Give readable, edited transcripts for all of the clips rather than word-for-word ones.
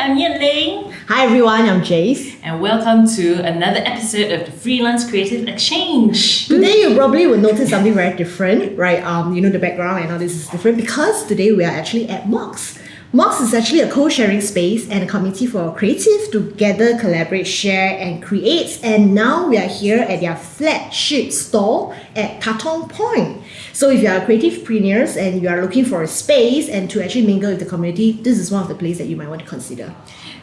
I'm Lyn Ng. Hi everyone, I'm Jace. And welcome to another episode of the Freelance Creative Exchange. Today you probably will notice something very different, right? The background and all this is different because today we are actually at Mox. Mox is actually a co-sharing space and a community for creatives to gather, collaborate, share and create. And now we are here at their flagship store at Katong Point. So if you are creativepreneurs and you are looking for a space and to actually mingle with the community, this is one of the places that you might want to consider.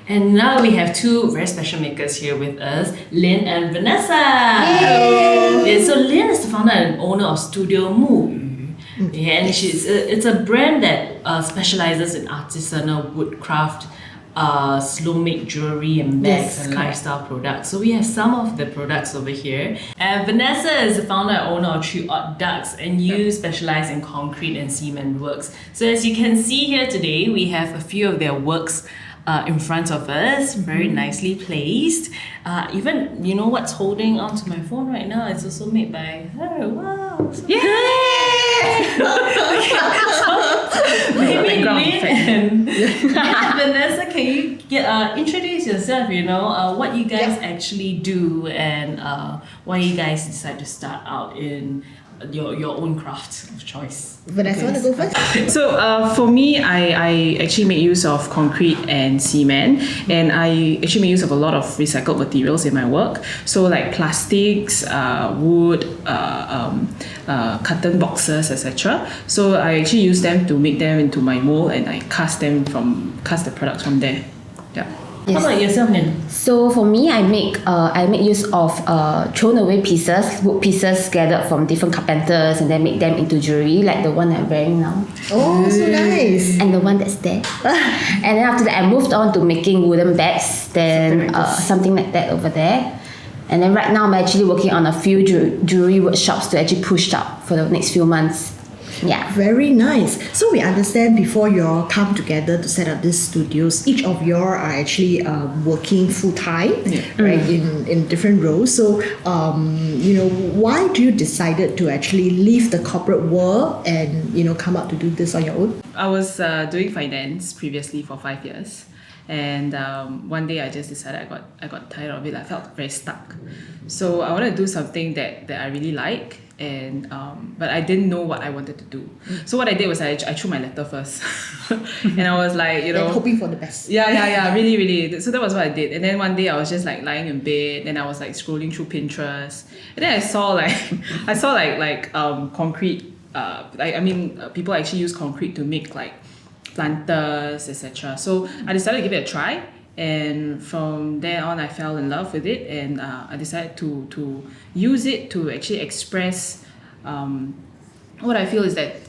And now we have two very special makers here with us, Lyn and Vanessa. Hello. Yeah, so Lyn is the founder and owner of Studio Mu. Yeah, and it's a brand that specializes in artisanal woodcraft, slow-made jewellery and bags and lifestyle products. So we have some of the products over here. And Vanessa is the founder and owner of 3 Odd Ducks, and you specialize in concrete and cement works. So as you can see here today, we have a few of their works in front of us, very nicely placed. Even, you know what's holding onto my phone right now? It's also made by her. Wow! Yay! Maybe Lyn and Vanessa, can you introduce yourself? What you guys actually do and why you guys decide to start out in your own craft of choice. Vanessa, want to go first? So for me, I actually make use of concrete and cement, and I actually make use of a lot of recycled materials in my work. So like plastics, wood, carton boxes, etc. So I actually use them to make them into my mold, and I cast the products from there. Yeah. Yes. How about yourself, Lyn? So for me, I make use of thrown away pieces, wood pieces gathered from different carpenters, and then make them into jewellery, like the one I'm wearing now. Oh, so nice. And the one that's there. And then after that, I moved on to making wooden bags, then something like that over there. And then right now, I'm actually working on a few jewellery workshops to actually push up for the next few months. Yeah. Very nice. So we understand before you all come together to set up these studios, each of you are actually working full time, right? In different roles. So why do you decided to actually leave the corporate world and come out to do this on your own? I was doing finance previously for 5 years. And one day I just decided I got tired of it. I felt very stuck. So I wanted to do something that I really like, and but I didn't know what I wanted to do. So what I did was I threw my letter first. And I was like, hoping for the best. Yeah, really. So that was what I did. And then one day I was just like lying in bed, and I was like scrolling through Pinterest, and then I saw concrete. People actually use concrete to make like planters, etc. So I decided to give it a try, and from there on I fell in love with it, and I decided to use it to actually express what I feel is that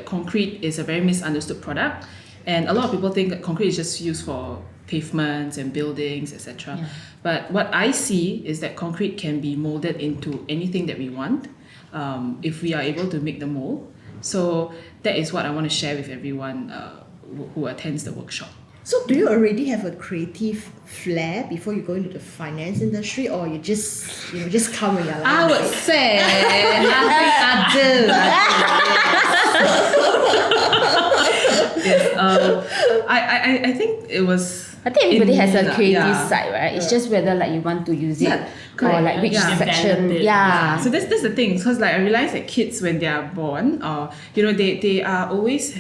concrete is a very misunderstood product, and a lot of people think that concrete is just used for pavements and buildings, etc. But what I see is that concrete can be molded into anything that we want if we are able to make the mold. So that is what I want to share with everyone who attends the workshop. So do you already have a creative flair before you go into the finance industry, or you just come when you're like? I would say I do. Yes. I think it was. I think everybody has a creative side, right? It's just whether like you want to use it or like which section. So that's the thing, because like I realize that kids when they are born, they are always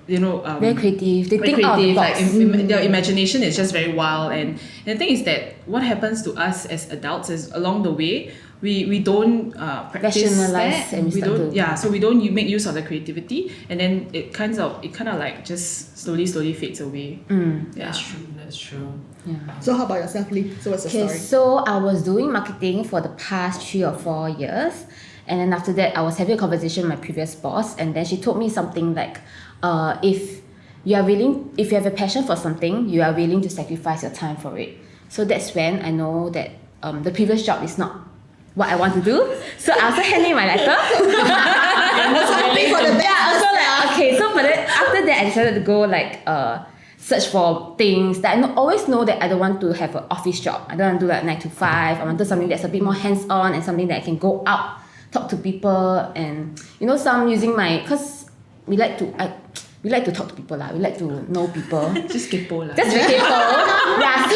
very creative. They think out of the box. Their imagination is just very wild, and the thing is that what happens to us as adults is along the way we don't practice rationalize, that. So we don't make use of the creativity, and then it kind of like just slowly fades away. That's true. Yeah. So how about yourself, Lee? So what's the story? So I was doing marketing for the past 3 or 4 years, and then after that I was having a conversation with my previous boss, and then she told me something like, if you have a passion for something, you are willing to sacrifice your time for it. So that's when I know that the previous job is not what I want to do. So I also handed in my letter. But then after that I decided to go search for things that I always know that I don't want to have an office job. I don't want to do like 9 to 5. I want to do something that's a bit more hands-on and something that I can go out, talk to people, and some using my, because we like to, we like to talk to people lah. We like to know people. Just kepo lah. That's very kaypoh. Yeah,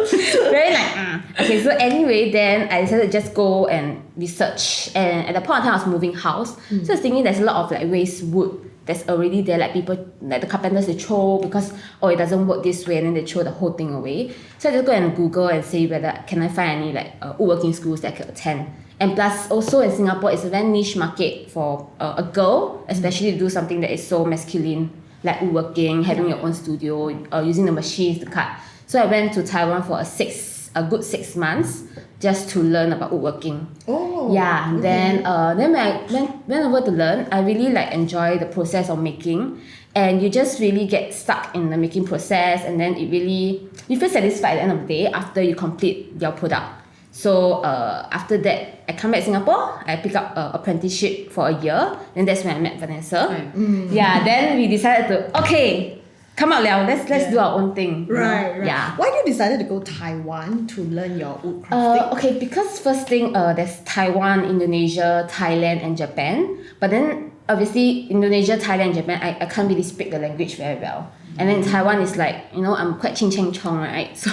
so very like Okay, so anyway, then I decided to just go and research. And at the point of time, I was moving house. So I was thinking there's a lot of like waste wood that's already there, like people, like the carpenters, they throw because, it doesn't work this way, and then they throw the whole thing away. So I just go and Google and see whether can I find any like woodworking schools that I could attend. And plus, also in Singapore, it's a very niche market for a girl, especially to do something that is so masculine, like woodworking, having your own studio, using the machines to cut. So I went to Taiwan for a good 6 months just to learn about woodworking. Oh. Yeah. Okay. Then when I went over to learn, I really like enjoy the process of making, and you just really get stuck in the making process, and then you feel satisfied at the end of the day after you complete your product. So after that, I come back to Singapore. I pick up an apprenticeship for a year. Then that's when I met Vanessa. Right. Yeah. Then we decided to come out liao. Let's do our own thing. Right. Yeah. Why did you decided to go Taiwan to learn your woodcrafting? Okay, because first thing, there's Taiwan, Indonesia, Thailand, and Japan. But then obviously Indonesia, Thailand, and Japan, I can't really speak the language very well. And then Taiwan is like, I'm quite ching chong chong, right? So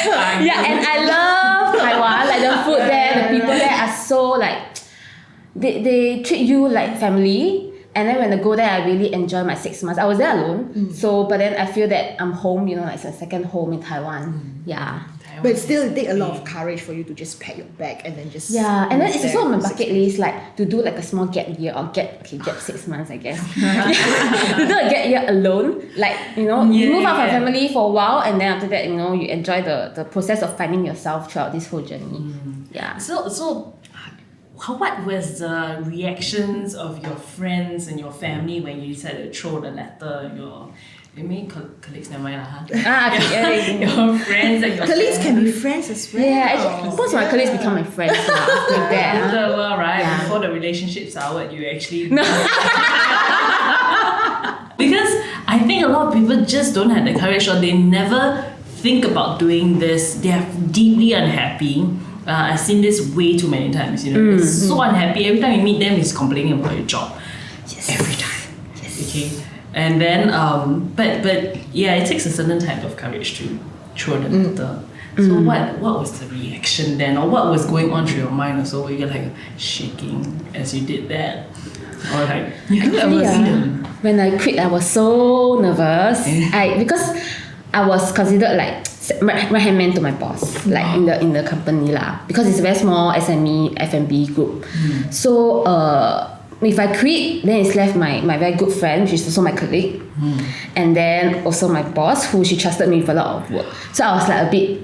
yeah, and I love Taiwan. Like the food there, the people there are so like they treat you like family. And then when I go there, I really enjoy my 6 months. I was there alone, but then I feel that I'm home. It's a second home in Taiwan. Yeah. But still, it takes a lot of courage for you to just pack your bag and then just... Yeah, and then it's also on my for 6 bucket list, like to do like a small gap year or gap 6 months, I guess. To do a gap year alone, like you move out from family for a while, and then after that, you enjoy the process of finding yourself throughout this whole journey. Yeah. So what was the reactions of your friends and your family when you decided to throw the letter? Colleagues, never mind Okay. your friends and your Colleagues can be friends as well. Yeah, actually, most of my colleagues become my friends after that. After a while, right? Yeah. Before the relationship soured, you actually because I think a lot of people just don't have the courage, or they never think about doing this. They are deeply unhappy. I've seen this way too many times. It's so unhappy. Every time you meet them, he's complaining about your job. Yes. Every time. Yes. Okay. And then, but yeah, it takes a certain type of courage to throw the letter. So what was the reaction then, or what was going on through your mind also? Were you like shaking as you did that, or like? When I quit, I was so nervous. Because I was considered like right hand man to my boss, like in the company lah. Because it's a very small SME F&B group. So if I quit, then it's left my very good friend, which is also my colleague, and then also my boss, who she trusted me with a lot of work. So I was like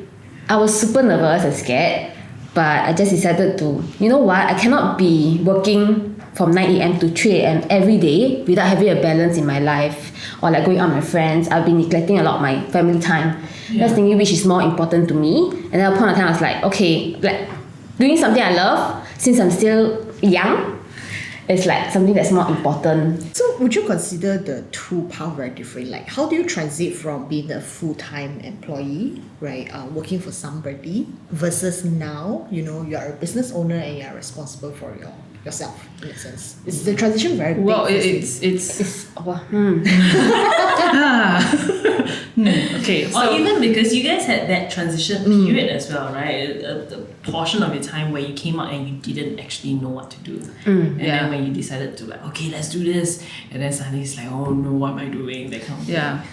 I was super nervous and scared, but I just decided to, I cannot be working from 9 a.m. to 3 a.m. every day without having a balance in my life, or like going out with my friends. I've been neglecting a lot of my family time. I was thinking which is more important to me. And at a point of time, I was like, okay, like doing something I love since I'm still young, it's like something that's more important. So would you consider the two paths very different? Like how do you transit from being a full-time employee, right, working for somebody, versus now, you are a business owner and you are responsible for yourself in a sense? Is the transition very big? Well, okay. Or even because you guys had that transition period as well, right? The portion of your time where you came out and you didn't actually know what to do. And then when you decided to like, okay, let's do this. And then suddenly it's like, oh no, what am I doing? That kind of thing. Yeah.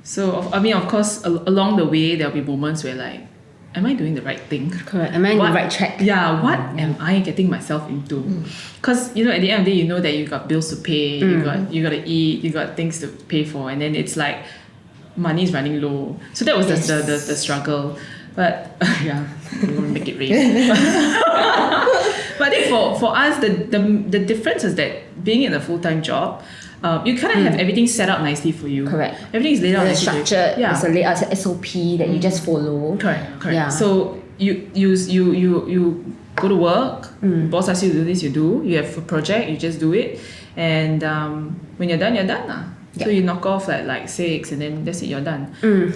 So, of course, along the way, there'll be moments where like, am I doing the right thing? Correct. Am I on the right track? Yeah, what am I getting myself into? Because, at the end of the day, you know that you got bills to pay, you got to eat, you got things to pay for, and then it's like, money is running low. So that was the struggle. But yeah, we won't make it rain. But I think for us, the difference is that being in a full-time job, you kind of have everything set up nicely for you. Correct. Everything is laid out There's nicely. structured. Yeah. There's a layout, it's a SOP that you just follow. Correct. Yeah. So you go to work. Boss asks you to do this, you do. You have a project, you just do it. And when you're done, you're done. So you knock off like 6 and then that's it, you're done.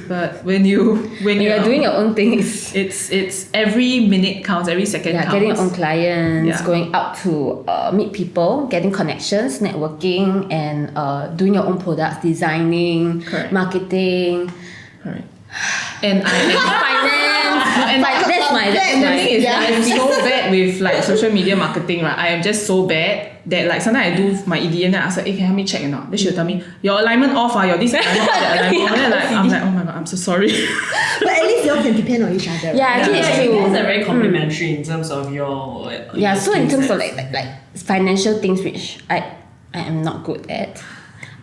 But when you're doing your own thing, it's every minute counts, every second counts. Getting your own clients, Yeah. going out to meet people, getting connections, networking, and doing your own products, designing, Correct. marketing, Correct. And that's my the thing is, I'm so bad with like social media marketing, right? I am just so bad that like sometimes I do my EDM and I ask her, hey, can you help me check or not? Then she'll tell me, your alignment off, your this alignment off, that alignment off. And then I'm like, oh my god, I'm so sorry. But at least you all can depend on each other. Yeah, actually it's You true. guys are very complimentary in terms of your Yeah, so in skill terms of sets. like financial things which I am not good at,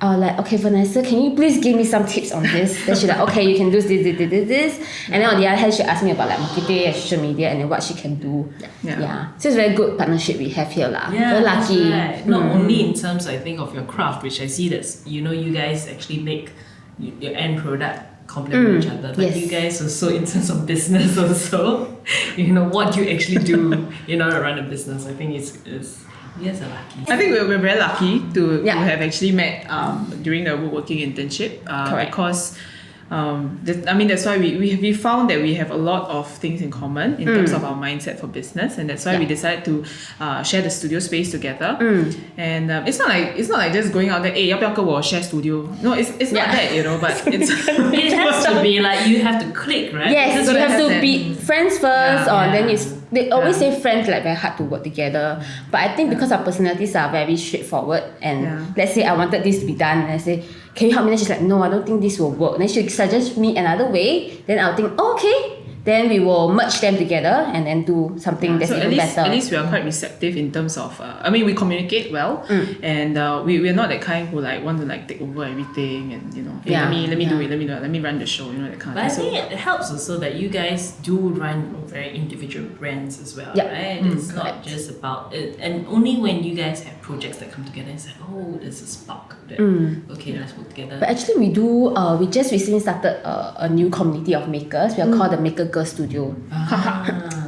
I was like, okay, Vanessa, can you please give me some tips on this? Then she's like, okay, you can do this. And then on the other hand, she asked me about like marketing and social media and then what she can do. Yeah. So it's a very good partnership we have here lah. Yeah, Very that's lucky. right. Not only in terms, I think, of your craft, which I see that you guys actually make your end product complement each other, but yes. you guys also in terms of business also, what you actually do in order to run a business. I think is you guys are lucky. I think we're very lucky to Yeah. have actually met during the woodworking internship Correct. because that's why we found that we have a lot of things in common in terms of our mindset for business, and that's why we decided to share the studio space together. And it's not like just going out there, hey, 要不要跟我 share studio? No, it's not that, but it's It has to be like you have to click, right? Yes, Because you have to that. be friends first, Yeah. or then they always Yeah. say friends like very hard to work together. But I think because our personalities are very straightforward, and let's say I wanted this to be done, and I say, can you help me? Then she's like, no, I don't think this will work. Then she suggests me another way. Then I'll think, oh, okay. Then we will merge them together and then do something that's so even better. at least we are quite receptive in terms of we communicate well, and we're not that kind who like want to like take over everything and hey, Yeah. let me do it, let me run the show, that kind But I of thing. think it helps also that you guys do run very individual brands as well, Yeah. right? It's not just about it, and only when you guys have projects that come together, it's like, oh, there's a spark. Okay, let's work together. But actually we do, we just recently started a new community of makers. We are called the Maker Girl Studio.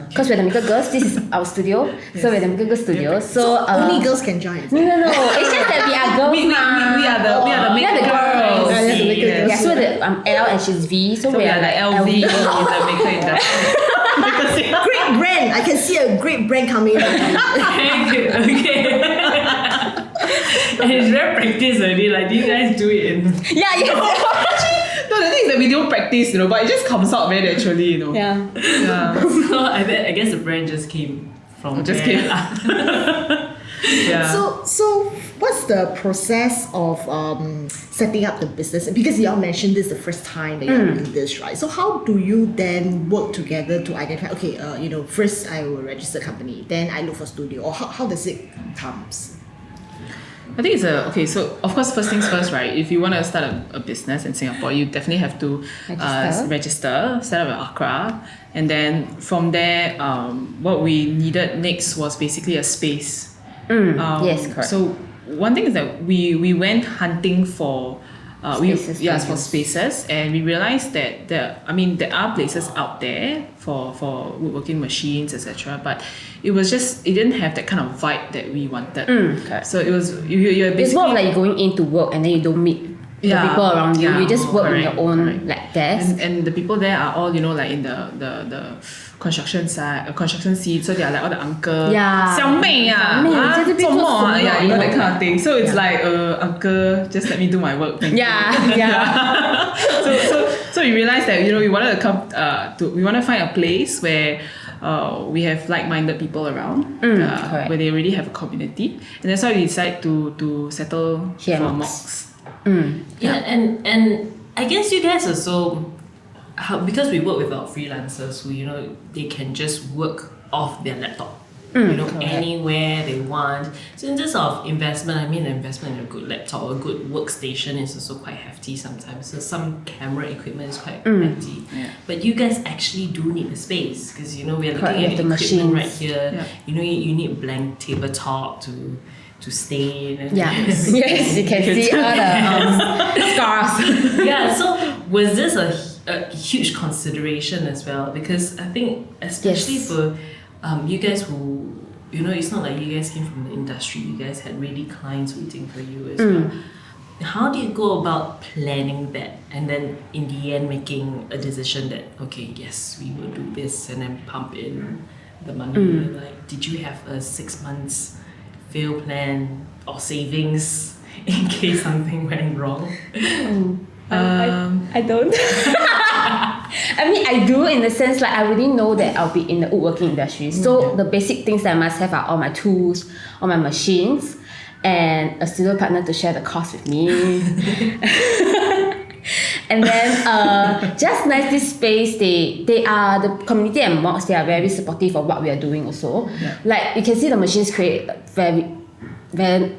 Because we're the Maker Girls, this is our studio. So we're the Maker Girl Studio. So, Only girls can join. No. It's just that we are girls. we are the We are the maker girls. Yeah, that's the maker girls. Yeah, so I'm L and she's V. So we are like LV in the maker industry. Great brand. I can see a great brand coming up. Okay. And it's very practice already. Like, do you guys do it in? Yeah. No, the thing is that we don't practice, but it just comes out very naturally, Yeah. Yeah. So I guess the brand just came from Just there. came. Yeah. So what's the process of setting up the business? Because you all mentioned this is the first time that you're doing this, right? So how do you then work together to identify, okay, first I will register a company, then I look for studio, or how does it comes? I think it's so of course, first things first, right? If you want to start a business in Singapore, you definitely have to register, set up an ACRA, and then from there, what we needed next was basically a space. Yes, correct. So one thing is that we went hunting for Spaces. spaces, and we realized that there are places out there for woodworking machines, etc. But it didn't have that kind of vibe that we wanted. Correct. So it was you're basically It's more of like going into work and then you don't meet the people around you. You just work on your own like desk. and the people there are all like in the construction side, construction seat, so they are like all the uncle, 小妹啊，在这边做什么？ yeah, that kind of thing. So it's like, uncle, just let me do my work. Thank you. Yeah. So we realized that we wanted to come we want to find a place where we have like-minded people around, correct. where they already have a community, and that's why we decided to settle Here for at Mox. Yeah, and I guess you guys also, because we work with our freelancers who they can just work off their laptop, anywhere they want. So in terms of investment, the investment in a good laptop or a good workstation is also quite hefty sometimes. So some camera equipment is quite hefty. Yeah. But you guys actually do need the space because we are looking Correct, at the equipment machines. right here. Yeah. You need blank tabletop to stain. And Yes, you can see all the scars. Yeah, so was this a huge consideration as well? Because I think especially for you guys who it's not like you guys came from the industry, you guys had really clients waiting for you as well. how do you go about planning that and then in the end making a decision that okay, yes, we will do this and then pump in the money? Like, did you have a 6 months fail plan or savings in case something went wrong? I don't. I mean, I do in the sense like I already know that I'll be in the woodworking industry. So the basic things that I must have are all my tools, all my machines, and a studio partner to share the cost with me. And then just nice this space, they are the community and mocks, they are very supportive of what we are doing also. Yeah. Like you can see the machines create very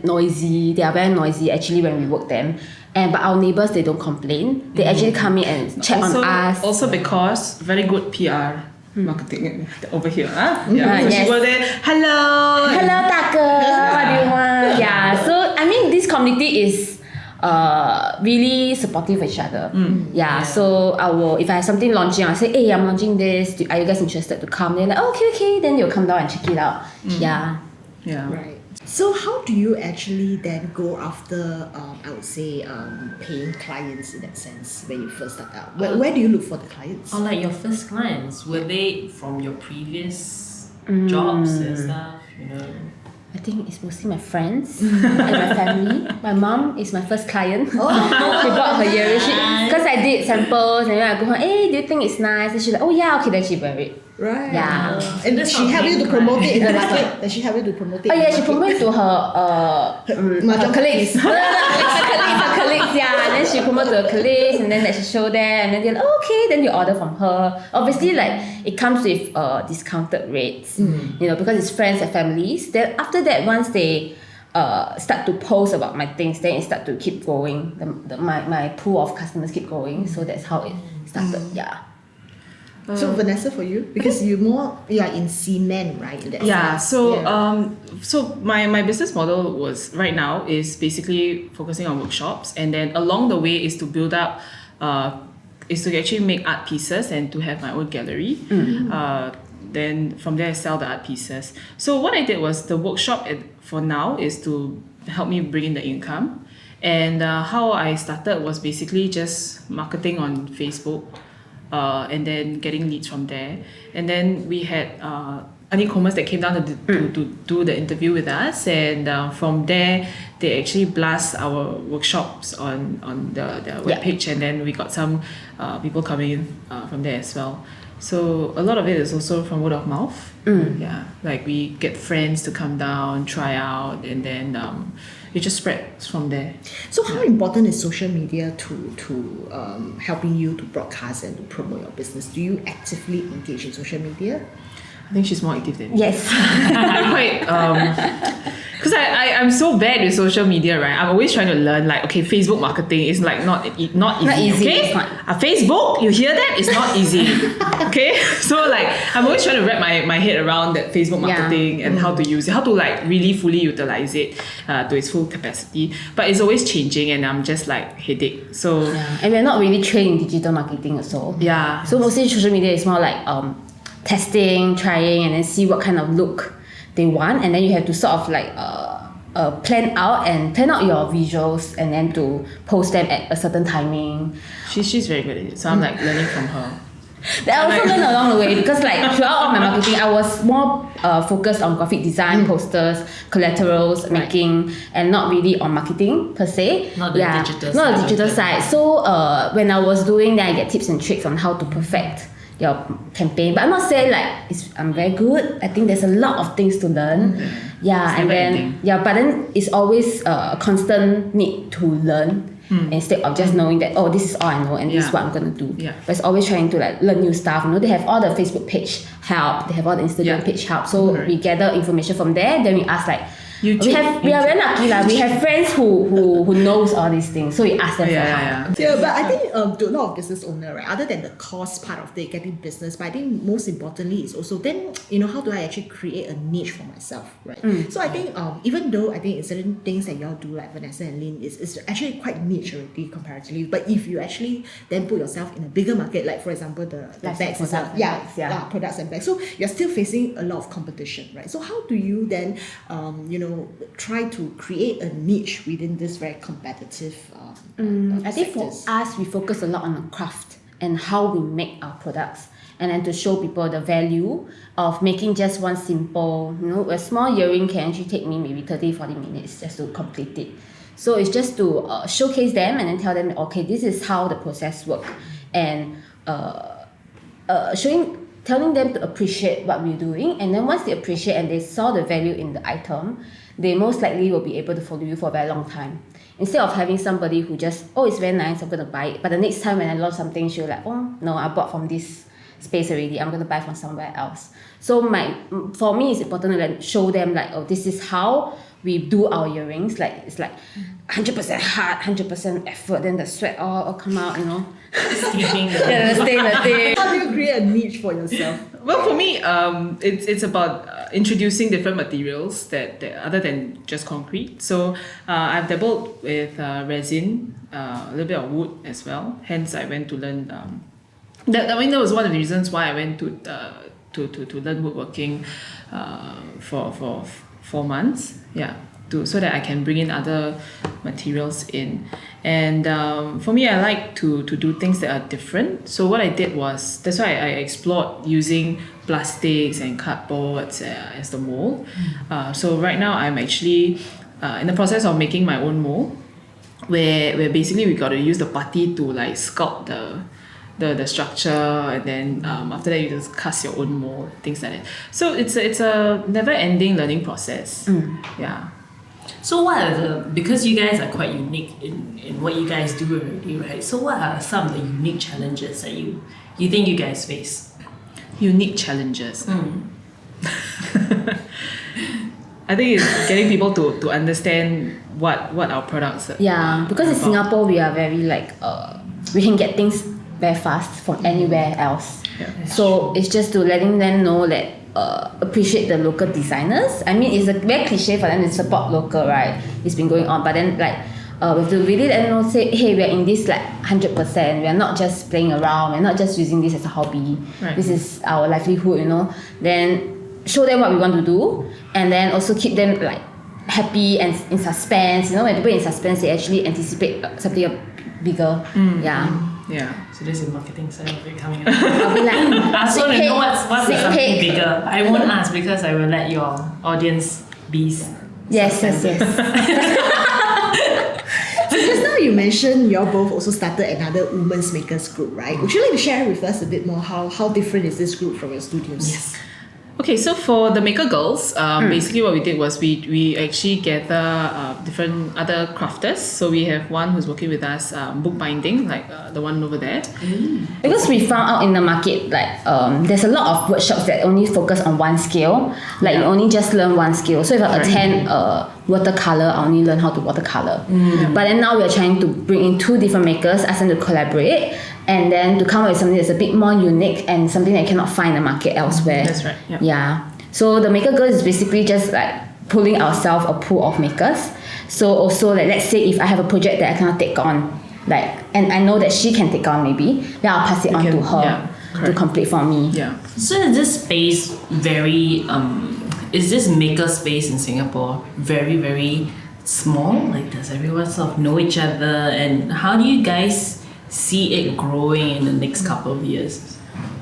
noisy. They are very noisy actually when we work them. But our neighbors, they don't complain. They actually come in and check on us. Also because very good PR marketing over here. Huh? Yeah. So yes. she was there, hello. Hello, 大哥, what do you want? Yeah, so I mean this community is really supportive of each other. Yeah, so I will, if I have something launching, I'll say, hey, I'm launching this. Are you guys interested to come? They're like, oh, okay. Then they'll come down and check it out. Yeah. Yeah. Right. So how do you actually then go after, I would say, paying clients in that sense when you first start out? Where do you look for the clients? Or like your first clients, were they from your previous jobs and stuff, you know? I think it's mostly my friends and my family. My mom is my first client. She bought her earring because I did samples and then I go home, hey, do you think it's nice? And she's like, oh yeah, okay, then she wear it. Right. Yeah. And That's she not helped you to paying promote it in the client. market? Does she help you to promote it? Oh in yeah, the she market? promoted to her colleagues. her colleagues, yeah. And then she promoted to her colleagues and then she showed them and then they're like, oh, okay, then you order from her. Obviously, like it comes with discounted rates, you know, because it's friends and families. Then after that, once they start to post about my things, then it start to keep growing. My pool of customers keep growing. So that's how it started. Yeah. So Vanessa, for you, because you are in cement, right? In that Yeah, sense. so so my business model was right now is basically focusing on workshops, and then along the way is to build up is to actually make art pieces and to have my own gallery. Then from there I sell the art pieces. So what I did was the workshop for now is to help me bring in the income, and how I started was basically just marketing on Facebook. And then getting leads from there. And then we had an e-commerce that came down to do the interview with us. And from there, they actually blast our workshops on their webpage. And then we got some people coming in from there as well. So a lot of it is also from word of mouth. Yeah, like we get friends to come down, try out, and then it just spreads from there. So how important is social media to helping you to broadcast and to promote your business? Do you actively engage in social media? I think she's more active than me. Yes. I'm quite because I'm so bad with social media, right? I'm always trying to learn like, okay, Facebook marketing is like not easy. Not easy, Okay, it's not. Facebook, you hear that? It's not easy. Okay, so like I'm always trying to wrap my head around that Facebook marketing and how to use it, how to like really fully utilize it to its full capacity. But it's always changing, and I'm just like headache. So Yeah. And we're not really trained in digital marketing also. yeah. So mostly social media is more like testing, trying, and then see what kind of look they want, and then you have to sort of like plan out your visuals, and then to post them at a certain timing. She's very good at it. So I'm like learning from her. Then I also learned along the way because like throughout all my marketing, I was more focused on graphic design, posters, collaterals, making, and not really on marketing per se. Not the digital Not the side digital of it. side. So when I was doing that, I get tips and tricks on how to perfect your campaign. But I'm not saying like I'm very good. I think there's a lot of things to learn. Yeah, It's and never then ending. but then it's always a constant need to learn. Instead of just knowing that, oh, this is all I know and this is Yeah. what I'm gonna do. Yeah. But it's always trying to like learn new stuff. You know, they have all the Facebook page help, they have all the Instagram Yeah. page help. So Correct. we gather information from there, then we ask like YouTube. we are very lucky lah. We have friends who knows all these things. So we ask them for help. Yeah, but I think to a lot of business owner, right, other than the cost part of the getting business, but I think most importantly is also then, how do I actually create a niche for myself, right? So I think even though I think in certain things that y'all do like Vanessa and Lyn is actually quite niche already comparatively, but if you actually then put yourself in a bigger market, like for example the Like bags products itself, and bags, yeah. products and bags, so you're still facing a lot of competition, right? So how do you then try to create a niche within this very competitive I think for sectors? us, we focus a lot on the craft and how we make our products, and then to show people the value of making just one simple, a small earring can actually take me maybe 30-40 minutes just to complete it. So it's just to showcase them and then tell them, okay, this is how the process works, and telling them to appreciate what we're doing. And then once they appreciate and they saw the value in the item, they most likely will be able to follow you for a very long time. Instead of having somebody who just, oh, it's very nice, I'm going to buy it. But the next time when I launch something, she'll like, oh, no, I bought from this space already. I'm going to buy from somewhere else. So for me, it's important to like show them like, oh, this is how we do our earrings. Like it's like 100% hard, 100% effort. Then the sweat all come out, Stain. Yeah, the stain, the thing. How do you create a niche for yourself? Well, for me, it's about introducing different materials that other than just concrete. So I've dabbled with resin, a little bit of wood as well. Hence, I went to learn. That was one of the reasons why I went to learn woodworking for 4 months. Yeah. So that I can bring in other materials in. And for me, I like to do things that are different. So what I did was, that's why I explored using plastics and cardboards as the mold. So right now I'm actually in the process of making my own mold, where basically we got to use the putty to like sculpt the structure, and then after that you just cast your own mold, things like that. So it's a never-ending learning process. Yeah. So because you guys are quite unique in what you guys do already, right? So what are some of the unique challenges that you think you guys face? Unique challenges. I think it's getting people to understand what our products are. Yeah, because in Singapore we are very like we can get things very fast from anywhere else. Yeah. So it's just to letting them know that appreciate the local designers. I mean, it's a very cliche for them to support local, right? It's been going on, but then like we have to really let them know, say, hey, we are in this like 100%. We are not just playing around. We're not just using this as a hobby. Right. This is our livelihood, Then show them what we want to do, and then also keep them like happy and in suspense. When people in suspense, they actually anticipate something bigger. Yeah. So this is marketing side of it coming up. I'll be like, I also want to know what's sneak something peek. bigger. I won't ask because I will let your audience be. Yes. So just now you mentioned you all both also started another women's makers group, right? Would you like to share with us a bit more how different is this group from your studios? Yes. Okay, so for the Maker Girls, basically what we did was we actually gather different other crafters. So we have one who's working with us bookbinding, like the one over there. Because we found out in the market like there's a lot of workshops that only focus on one skill. Like you only just learn one skill. So if I attend watercolor, I only learn how to watercolor. But then now we are trying to bring in 2 different makers, ask them to collaborate, and then to come up with something that's a bit more unique and something that you cannot find in the market elsewhere. That's right. Yep. Yeah. So the Maker Girl is basically just like pulling ourselves a pool of makers. So also like let's say if I have a project that I cannot take on, like, and I know that she can take on maybe, then I'll pass it on to her to complete for me. Yeah. So is this space very is this maker space in Singapore very, very small? Like does everyone sort of know each other, and how do you guys see it growing in the next couple of years?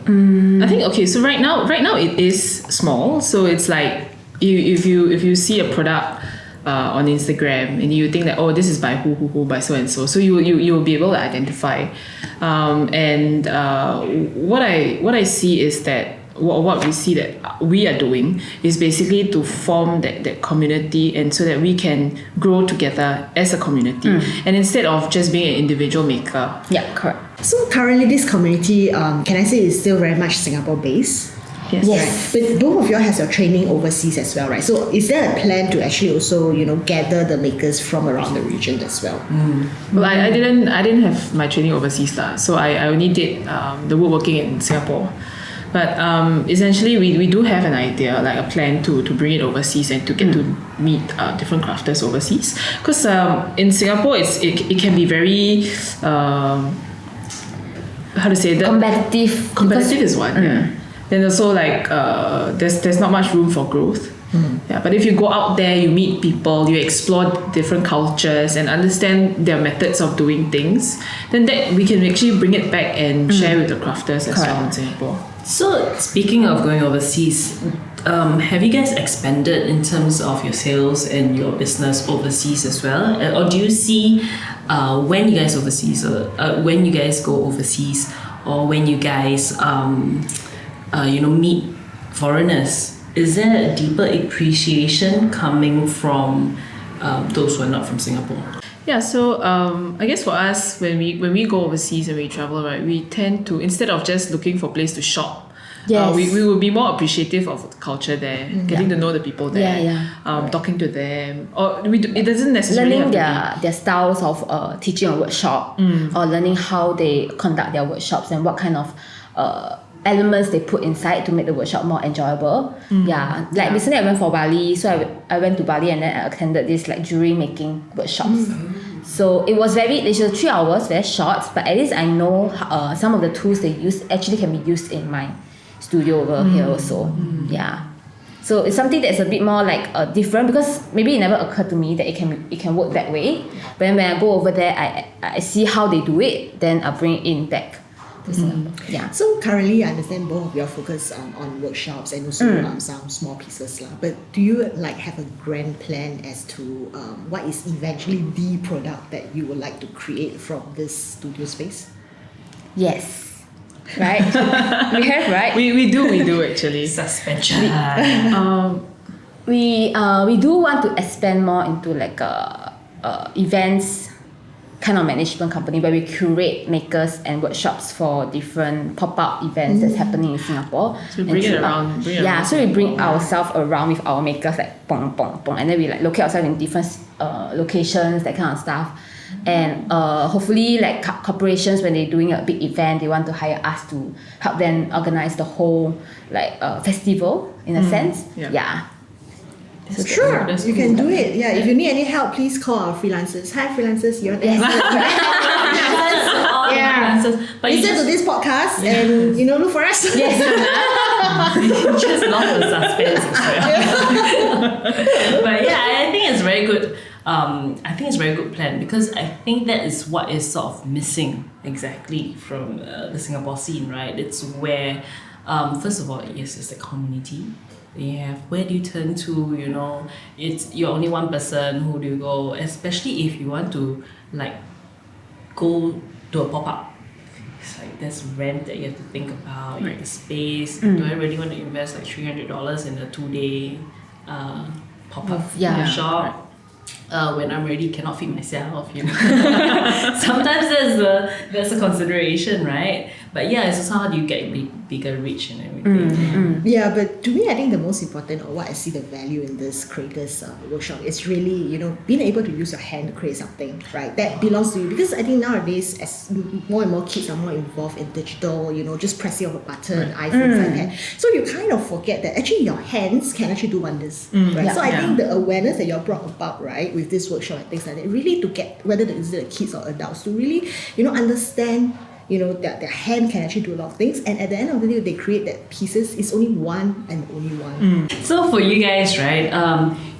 I think so right now it is small. So it's like if you see a product on Instagram and you think that this is by who by so and so, so you will be able to identify. And what I see is that what we see that we are doing is basically to form that community, and so that we can grow together as a community, and instead of just being an individual maker. Yeah, correct. So currently this community, can I say, is still very much Singapore based? Yes. But both of you has your training overseas as well, right? So is there a plan to actually also, gather the makers from around the region as well? Well, I didn't have my training overseas so I only did the woodworking in Singapore. But essentially, we do have an idea, like a plan to bring it overseas and to get to meet different crafters overseas. Because in Singapore, it can be very how to say that, Competitive. Competitive is one. Yeah. Then also like there's not much room for growth. Yeah, but if you go out there, you meet people, you explore different cultures and understand their methods of doing things, then that we can actually bring it back and share with the crafters as well in Singapore. So speaking of going overseas, have you guys expanded in terms of your sales and your business overseas as well? Or do you see when you guys when you guys go overseas, or when you guys meet foreigners, is there a deeper appreciation coming from those who are not from Singapore? Yeah, so I guess for us, when we go overseas and we travel, right, we tend to, instead of just looking for a place to shop, we will be more appreciative of the culture there, getting to know the people there, talking to them, or it doesn't necessarily learning have to their styles of teaching a workshop, or learning how they conduct their workshops and what kind of elements they put inside to make the workshop more enjoyable. Recently I went for Bali, so I went to Bali and then I attended this like jewelry making workshops. So it was it's just 3 hours, very short, but at least I know some of the tools they use actually can be used in my studio over here also. So it's something that's a bit more like different, because maybe it never occurred to me that it can work that way. But then when I go over there, I see how they do it, then I bring it in back. So currently, I understand both of your focus on workshops and also some small pieces, but do you have a grand plan as to what is eventually the product that you would like to create from this studio space? Yes. Right? We have, right? We do actually. Suspension. We do want to expand more into events kind of management company where we curate makers and workshops for different pop-up events that's happening in Singapore. So bring it around. So we bring ourselves around with our makers and then we locate ourselves in different locations, that kind of stuff. And hopefully corporations, when they're doing a big event, they want to hire us to help them organize the whole festival in a sense. So sure, you can do it. If you need any help, please call our freelancers. Hi freelancers, you're there. But listen to this podcast and look for us. You just love the suspense. But I think it's very good. I think it's a very good plan, because I think that is what is sort of missing exactly from the Singapore scene, right? It's where, first of all, yes, it's a community. Where do you turn to? You're only one person. Who do you go? Especially if you want to go to a pop-up. It's there's rent that you have to think about. The space. Do I really want to invest $300 in a 2-day pop-up shop? When I'm ready, cannot feed myself. Sometimes there's a consideration, right? But it's also how do you get bigger reach and everything. But to me, I think the most important, or what I see the value in this creators workshop, is really being able to use your hand to create something, right? That belongs to you. Because I think nowadays, as more and more kids are more involved in digital, just pressing of a button, iPhones like that. So you kind of forget that actually your hands can actually do wonders, right? So I think the awareness that you're brought about, right, with this workshop and things like that, really to get whether it's the kids or adults to really understand their hand can actually do a lot of things, and at the end of the day they create that pieces is only one and only one. So for you guys, right,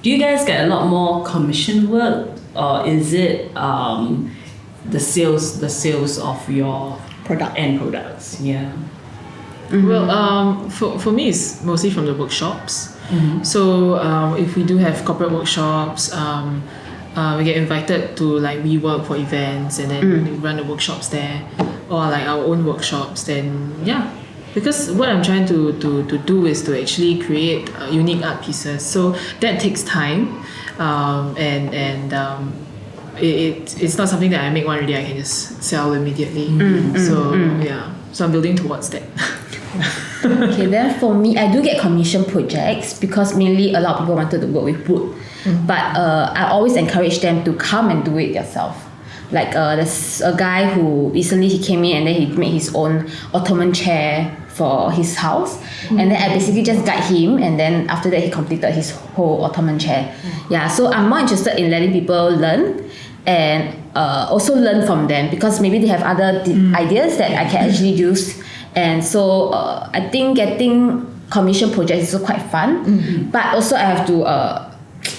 do you guys get a lot more commission work, or is it the sales of your end products? Well, for me, it's mostly from the workshops. So if we do have corporate workshops, we get invited to we work for events, and then we run the workshops there, or our own workshops. Then because what I'm trying to do is to actually create unique art pieces. So that takes time, and it's not something that I make one already I can just sell immediately. So I'm building towards that. Okay, then for me, I do get commission projects because mainly a lot of people wanted to work with wood. But I always encourage them to come and do it yourself. There's a guy who recently he came in and then he made his own Ottoman chair for his house. And then I basically just guide him, and then after that he completed his whole Ottoman chair. So I'm more interested in letting people learn and also learn from them, because maybe they have other ideas that I can actually use. And so I think getting commission projects is also quite fun. But also I have to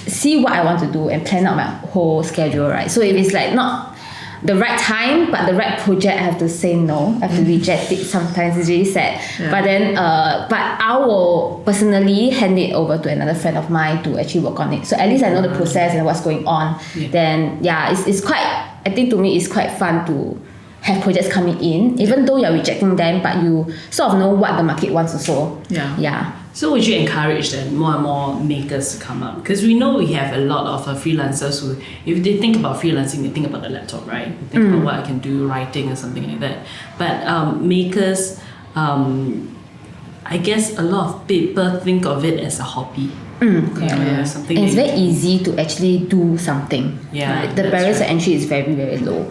see what I want to do and plan out my whole schedule, right? So if it's like not the right time but the right project, I have to say no. I have to reject it sometimes. It's really sad. But then but I will personally hand it over to another friend of mine to actually work on it. So at least I know the process and what's going on. Then it's quite, I think to me it's quite fun to have projects coming in, even though you're rejecting them, but you sort of know what the market wants also. So would you encourage then more and more makers to come up? Because we know we have a lot of freelancers who, if they think about freelancing, they think about the laptop, right? They think about what I can do, writing or something like that. But makers, I guess a lot of people think of it as a hobby. Something and it's very easy to actually do something. Yeah, right? The barriers to entry is very, very low.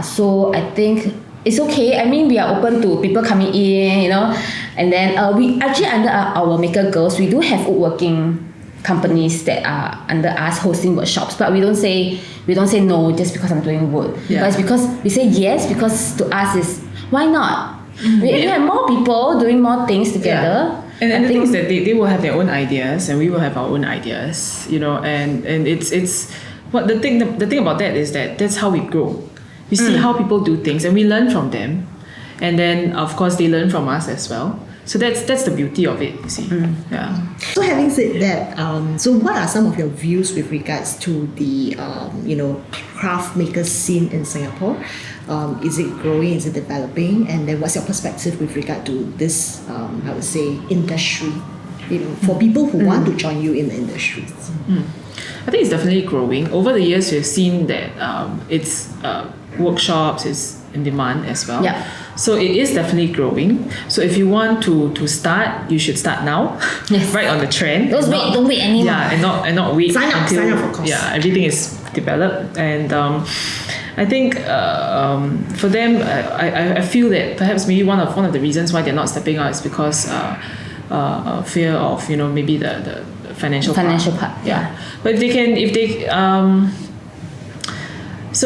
So I think it's okay. I mean, we are open to people coming in, you know, and then we actually under our Maker Girls, we do have woodworking companies that are under us hosting workshops, but we don't say no just because I'm doing wood. But it's because we say yes because to us is why not? We have more people doing more things together. And the thing is that they will have their own ideas and we will have our own ideas, you know, and it's what the thing about that is that that's how we grow. We see how people do things and we learn from them, and then of course they learn from us as well. So that's the beauty of it, you see. So having said that, so what are some of your views with regards to the craft maker scene in Singapore? Is it growing? Is it developing? And then what's your perspective with regard to this, I would say, industry? You know, for people who want to join you in the industry. I think it's definitely growing. Over the years, we've seen that it's workshops is in demand as well. So it is definitely growing. So if you want to start, you should start now, right on the trend. Don't wait anymore. And not wait sign up for course. Everything is developed. And I think for them, I feel that perhaps maybe one of the reasons why they're not stepping out is because fear of maybe the financial part. But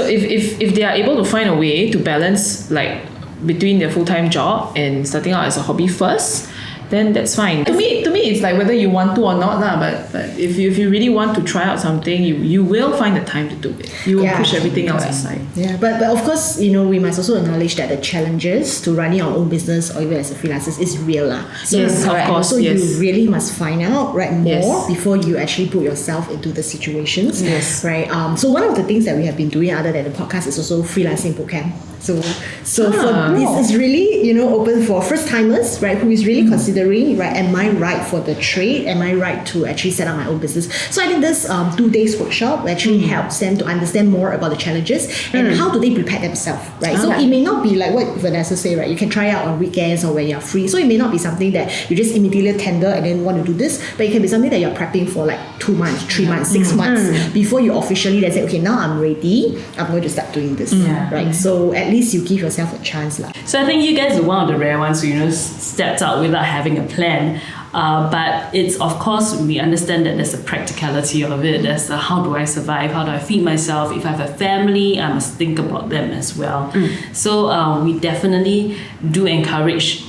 if they are able to find a way to balance like between their full-time job and starting out as a hobby first, then that's fine. To me it's like whether you want to or not lah. But if you really want to try out something, you will find the time to do it. You will push everything else aside. But of course, we must also acknowledge that the challenges to running our own business or even as a freelancer is real lah. So of course. So you really must find out more before you actually put yourself into the situations. Right. So one of the things that we have been doing other than the podcast is also freelancing bootcamp. So this is really open for first timers, right? Who is really considering, right? Am I right for the trade? Am I right to actually set up my own business? So I think this 2 days workshop actually helps them to understand more about the challenges and how do they prepare themselves, right? So it may not be like what Vanessa say, right? You can try out on weekends or when you're free. So it may not be something that you just immediately tender and then want to do this, but it can be something that you're prepping for like 2 months, 3 months, 6 months before you officially then say, okay, now I'm ready. I'm going to start doing this, right? So at least you give yourself a chance lah. So I think you guys are one of the rare ones who stepped out without having a plan. But it's, of course, we understand that there's a practicality of it. There's how do I survive? How do I feed myself? If I have a family, I must think about them as well. So we definitely do encourage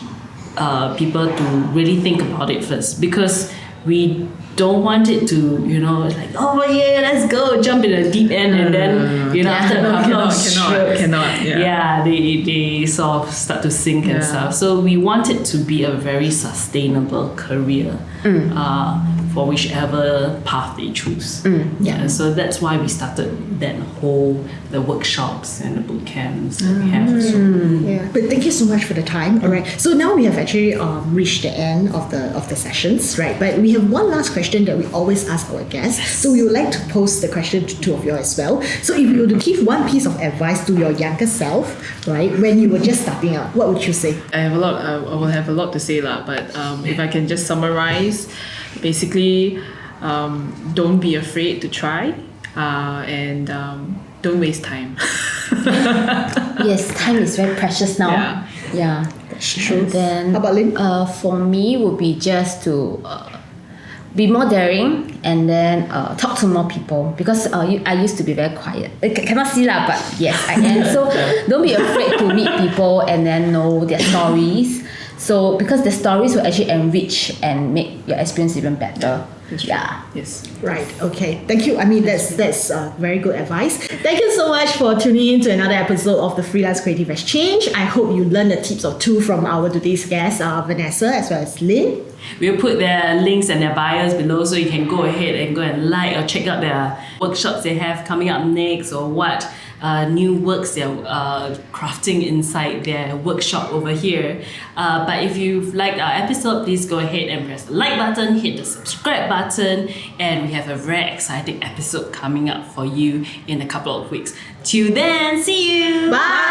people to really think about it first, because we don't want it to, like, oh yeah, let's go, jump in the deep end, and then, after a couple of strokes, they sort of start to sink and stuff. So we want it to be a very sustainable career for whichever path they choose. So that's why we started the workshops and the boot camps that we have. But thank you so much for the time. All right. So now we have actually reached the end of the sessions, right? But we have one last question that we always ask our guests. So we would like to pose the question to two of you as well. So if you were to give one piece of advice to your younger self, right, when you were just starting out, what would you say? I will have a lot to say lah. But if I can just summarize, basically, don't be afraid to try, and don't waste time. Yes, time is very precious now. Yeah, that's true. Then, how about Lyn? For me, would be just to be more daring and then talk to more people, because I used to be very quiet. I cannot see lah, but yes, I am. So don't be afraid to meet people and then know their stories. So because the stories will actually enrich and make your experience even better. That's true. Yeah. Yes. Right. Okay. Thank you. I mean, that's very good advice. Thank you so much for tuning in to another episode of the Freelance Creative Exchange. I hope you learned a tips or two from our today's guests, Vanessa as well as Lyn. We'll put their links and their bios below so you can go ahead and go and like or check out their workshops they have coming up next, or what new works they're crafting inside their workshop over here. But if you've liked our episode, please go ahead and press the like button, hit the subscribe button, and we have a very exciting episode coming up for you in a couple of weeks. Till then, see you! Bye!